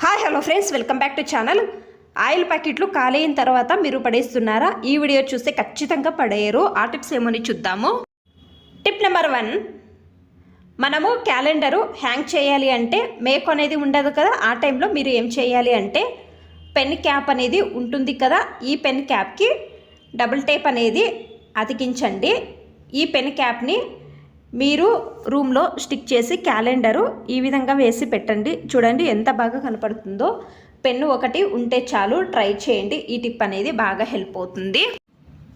Hi hello friends, welcome back to channel. Oil ప్యాకెట్లు ఖాళీ అయిన తర్వాత మీరు పడేస్తున్నారా? ఈ వీడియో చూస్తే ఖచ్చితంగా పడేయరు. ఆ టిప్స్ ఏమని చూద్దాము. టిప్ నెంబర్ 1, మనము క్యాలెండరు హ్యాంగ్ చేయాలి అంటే మేక్ అనేది ఉండదు కదా. ఆ టైంలో మీరు ఏం చేయాలి అంటే పెన్ క్యాప్ అనేది ఉంటుంది కదా, ఈ పెన్ క్యాప్కి డబుల్ టేప్ అనేది అతికించండి. ఈ పెన్ క్యాప్ని మీరు రూమ్లో స్టిక్ చేసి క్యాలెండరు ఈ విధంగా వేసి పెట్టండి. చూడండి ఎంత బాగా కనపడుతుందో. పెన్ను ఒకటి ఉంటే చాలు, ట్రై చేయండి. ఈ టిప్ అనేది బాగా హెల్ప్ అవుతుంది.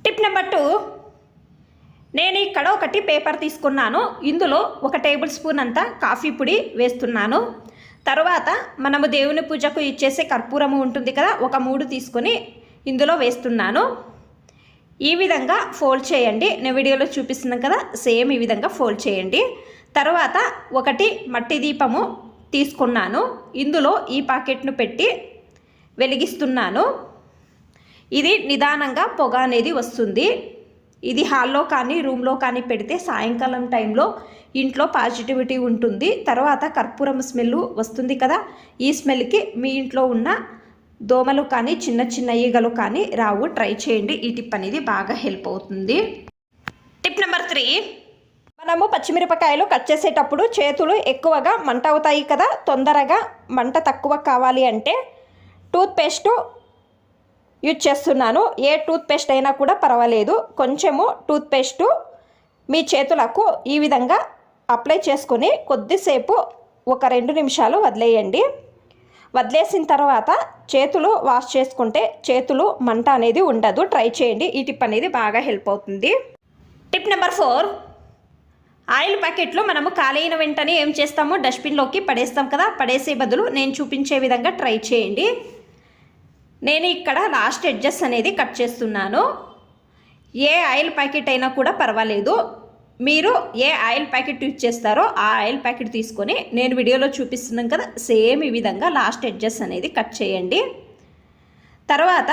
టిప్ నెంబర్ 2, నేను ఇక్కడ ఒకటి పేపర్ తీసుకున్నాను. ఇందులో 1 టేబుల్ స్పూన్ అంతా కాఫీ పొడి వేస్తున్నాను. తర్వాత మనము దేవుని పూజకు ఇచ్చేసే కర్పూరము ఉంటుంది కదా, ఒక 3 తీసుకొని ఇందులో వేస్తున్నాను. ఈ విధంగా ఫోల్డ్ చేయండి. నేను వీడియోలో చూపిస్తున్నాను కదా, సేమ్ ఈ విధంగా ఫోల్డ్ చేయండి. తర్వాత 1 మట్టి దీపము తీసుకున్నాను. ఇందులో ఈ ప్యాకెట్ను పెట్టి వెలిగిస్తున్నాను. ఇది నిదానంగా పొగ అనేది వస్తుంది. ఇది హాల్లో కానీ రూమ్లో కానీ పెడితే సాయంకాలం టైంలో ఇంట్లో పాజిటివిటీ ఉంటుంది. తర్వాత కర్పూరం స్మెల్ వస్తుంది కదా, ఈ స్మెల్కి మీ ఇంట్లో ఉన్న దోమలు కానీ చిన్న చిన్న ఈగలు కానీ రావు. ట్రై చేయండి. ఈ టిప్ అనేది బాగా హెల్ప్ అవుతుంది. టిప్ నెంబర్ 3, మనము పచ్చిమిరపకాయలు కట్ చేసేటప్పుడు చేతులు ఎక్కువగా మంట అవుతాయి కదా. తొందరగా మంట తక్కువ కావాలి అంటే టూత్పేస్ట్ యూజ్ చేస్తున్నాను. ఏ టూత్పేస్ట్ అయినా కూడా పర్వాలేదు. కొంచెము టూత్పేస్టు మీ చేతులకు ఈ విధంగా అప్లై చేసుకొని కొద్దిసేపు ఒక 2 నిమిషాలు వదిలేయండి. వదిలేసిన తర్వాత చేతులు వాష్ చేసుకుంటే చేతులు మంట అనేది ఉండదు. ట్రై చేయండి. ఈ టిప్ అనేది బాగా హెల్ప్ అవుతుంది. టిప్ నెంబర్ 4, ఆయిల్ ప్యాకెట్లు మనము ఖాళీ అయిన వెంటనే ఏం చేస్తాము, డస్ట్బిన్లోకి పడేస్తాం కదా. పడేసే బదులు నేను చూపించే విధంగా ట్రై చేయండి. నేను ఇక్కడ లాస్ట్ ఎడ్జెస్ అనేది కట్ చేస్తున్నాను. ఏ ఆయిల్ ప్యాకెట్ అయినా కూడా పర్వాలేదు. మీరు ఏ ఆయిల్ ప్యాకెట్ యూజ్ చేస్తారో ఆ ఆయిల్ ప్యాకెట్ తీసుకొని నేను వీడియోలో చూపిస్తున్నాం కదా, సేమ్ ఈ విధంగా లాస్ట్ ఎడ్జెస్ అనేది కట్ చేయండి. తర్వాత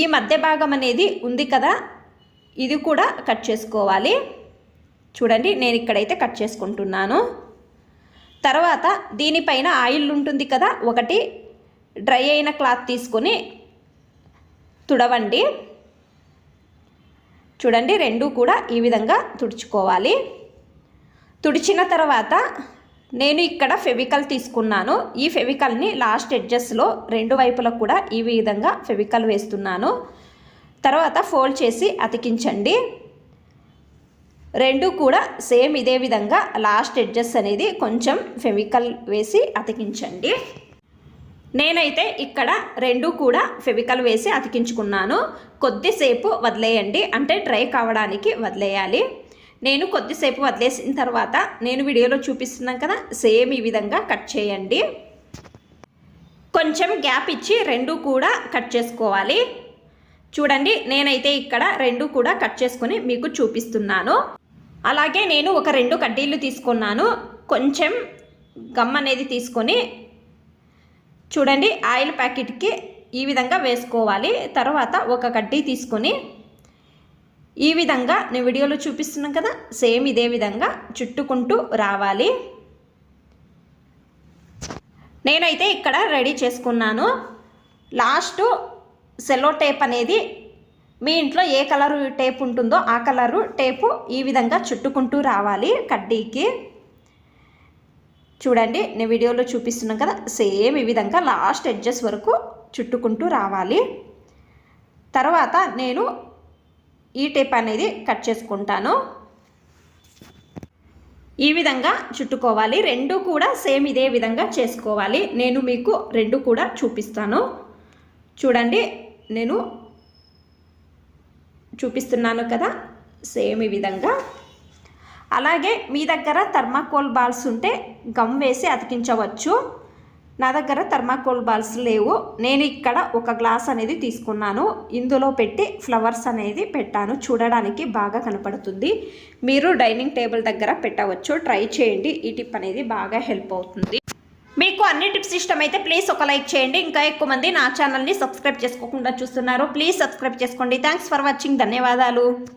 ఈ మధ్య భాగం అనేది ఉంది కదా, ఇది కూడా కట్ చేసుకోవాలి. చూడండి నేను ఇక్కడైతే కట్ చేసుకుంటున్నాను. తర్వాత దీనిపైన ఆయిల్ ఉంటుంది కదా, ఒకటి డ్రై అయిన క్లాత్ తీసుకొని తుడవండి. చూడండి 2 కూడా ఈ విధంగా తుడుచుకోవాలి. తుడిచిన తర్వాత నేను ఇక్కడ ఫెవికల్ తీసుకున్నాను. ఈ ఫెవికల్ని లాస్ట్ ఎడ్జెస్లో 2 వైపులకు కూడా ఈ విధంగా ఫెవికల్ వేస్తున్నాను. తర్వాత ఫోల్డ్ చేసి అతికించండి. 2 కూడా సేమ్ ఇదే విధంగా లాస్ట్ ఎడ్జెస్ అనేది కొంచెం ఫెవికల్ వేసి అతికించండి. నేనైతే ఇక్కడ 2 కూడా ఫెవికల్ వేసి అతికించుకున్నాను. కొద్దిసేపు వదిలేయండి, అంటే డ్రై కావడానికి వదిలేయాలి. నేను కొద్దిసేపు వదిలేసిన తర్వాత నేను వీడియోలో చూపిస్తున్నాను కదా, సేమ్ ఈ విధంగా కట్ చేయండి. కొంచెం గ్యాప్ ఇచ్చి 2 కూడా కట్ చేసుకోవాలి. చూడండి నేనైతే ఇక్కడ 2 కూడా కట్ చేసుకొని మీకు చూపిస్తున్నాను. అలాగే నేను ఒక 2 కడ్డీలు తీసుకున్నాను. కొంచెం గమ్ అనేది తీసుకొని చూడండి ఆయిల్ ప్యాకెట్కి ఈ విధంగా వేసుకోవాలి. తర్వాత ఒక కడ్డీ తీసుకొని ఈ విధంగా నేను వీడియోలో చూపిస్తున్నాను కదా, సేమ్ ఇదే విధంగా చుట్టుకుంటూ రావాలి. నేనైతే ఇక్కడ రెడీ చేసుకున్నాను. లాస్ట్ సెల్లో టేప్ అనేది మీ ఇంట్లో ఏ కలరు టేప్ ఉంటుందో ఆ కలరు టేపు ఈ విధంగా చుట్టుకుంటూ రావాలి కడ్డీకి. చూడండి నేను వీడియోలో చూపిస్తున్నాను కదా, సేమ్ ఈ విధంగా లాస్ట్ ఎడ్జెస్ వరకు చుట్టుకుంటూ రావాలి. తర్వాత నేను ఈ టేప్ అనేది కట్ చేసుకుంటాను. ఈ విధంగా చుట్టుకోవాలి. 2 కూడా సేమ్ ఇదే విధంగా చేసుకోవాలి. నేను మీకు 2 కూడా చూపిస్తాను. చూడండి నేను చూపిస్తున్నాను కదా, సేమ్ ఈ విధంగా. అలాగే మీ దగ్గర థర్మాకోల్ బాల్స్ ఉంటే గమ్ వేసి అతికించవచ్చు. నా దగ్గర థర్మాకోల్ బాల్స్ లేవు. నేను ఇక్కడ ఒక గ్లాస్ అనేది తీసుకున్నాను. ఇందులో పెట్టి ఫ్లవర్స్ అనేది పెట్టాను. చూడడానికి బాగా కనపడుతుంది. మీరు డైనింగ్ టేబుల్ దగ్గర పెట్టవచ్చు. ట్రై చేయండి. ఈ టిప్ అనేది బాగా హెల్ప్ అవుతుంది. మీకు అన్ని టిప్స్ ఇష్టమైతే ప్లీజ్ ఒక లైక్ చేయండి. ఇంకా ఎక్కువ మంది నా ఛానల్ని సబ్స్క్రైబ్ చేసుకోకుండా చూస్తున్నారు. ప్లీజ్ సబ్స్క్రైబ్ చేసుకోండి. Thanks for watching. ధన్యవాదాలు.